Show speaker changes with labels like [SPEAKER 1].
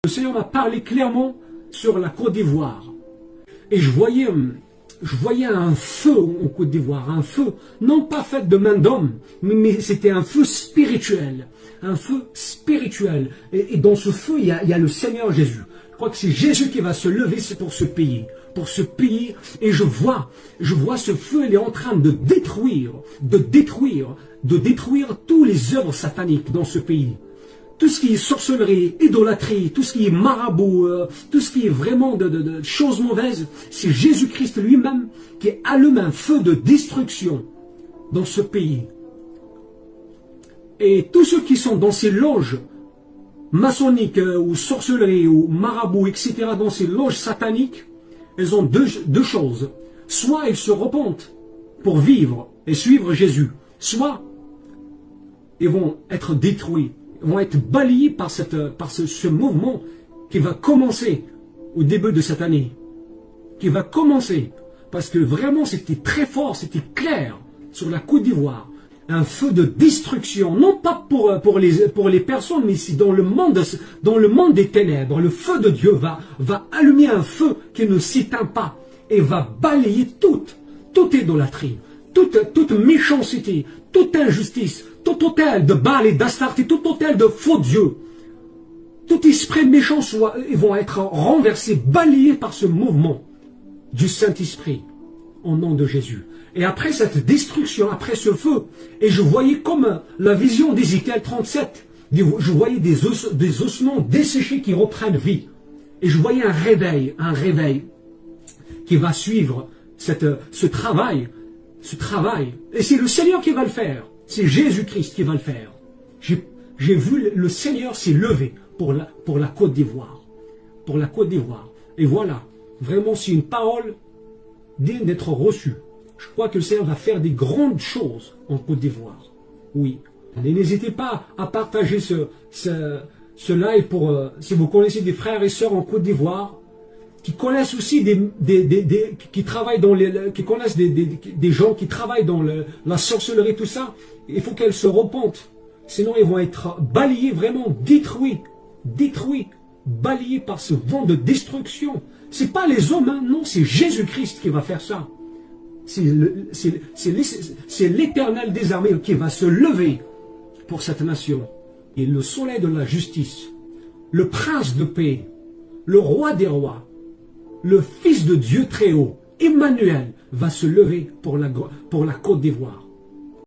[SPEAKER 1] Le Seigneur m'a parlé clairement sur la Côte d'Ivoire. Et je voyais un feu en Côte d'Ivoire, un feu non pas fait de main d'homme, mais c'était un feu spirituel. Un feu spirituel. Et dans ce feu, il y a le Seigneur Jésus. Je crois que c'est Jésus qui va se lever, c'est pour ce pays. Pour ce pays. Et je vois ce feu, il est en train de détruire tous les œuvres sataniques dans ce pays. Tout ce qui est sorcellerie, idolâtrie, tout ce qui est marabout, tout ce qui est vraiment de choses mauvaises, c'est Jésus-Christ lui-même qui allume un feu de destruction dans ce pays. Et tous ceux qui sont dans ces loges maçonniques ou sorcellerie ou marabout, etc., dans ces loges sataniques, elles ont deux choses. Soit ils se repentent pour vivre et suivre Jésus, soit ils vont être détruits, vont être balayés par ce mouvement qui va commencer au début de cette année. Qui va commencer. Parce que vraiment c'était très fort, c'était clair sur la Côte d'Ivoire. Un feu de destruction, non pas pour les personnes, mais ici dans le monde des ténèbres. Le feu de Dieu va allumer un feu qui ne s'éteint pas et va balayer toute idolâtrie, toute méchanceté, toute injustice, tout hôtel de Baal et d'Astarté, tout hôtel de faux dieux, tout esprit méchant ils vont être renversés, balayés par ce mouvement du Saint-Esprit, au nom de Jésus. Et après cette destruction, après ce feu, et je voyais comme la vision d'Ézéchiel 37, je voyais des ossements desséchés qui reprennent vie. Et je voyais un réveil qui va suivre ce travail. Et c'est le Seigneur qui va le faire. C'est Jésus-Christ qui va le faire. J'ai vu le Seigneur s'est levé pour la Côte d'Ivoire. Pour la Côte d'Ivoire. Et voilà, vraiment c'est une parole digne d'être reçue. Je crois que le Seigneur va faire des grandes choses en Côte d'Ivoire. Oui. Et n'hésitez pas à partager ce live si vous connaissez des frères et sœurs en Côte d'Ivoire qui connaissent aussi qui travaillent qui connaissent des gens qui travaillent dans la sorcellerie, tout ça. Il faut qu'elles se repentent. Sinon, ils vont être balayés, vraiment détruits, balayés par ce vent de destruction. C'est pas les hommes, hein, non, c'est Jésus-Christ qui va faire ça. C'est l'Éternel des armées qui va se lever pour cette nation. Et le soleil de la justice, le prince de paix, le roi des rois, le Fils de Dieu très haut, Emmanuel, va se lever pour la Côte d'Ivoire.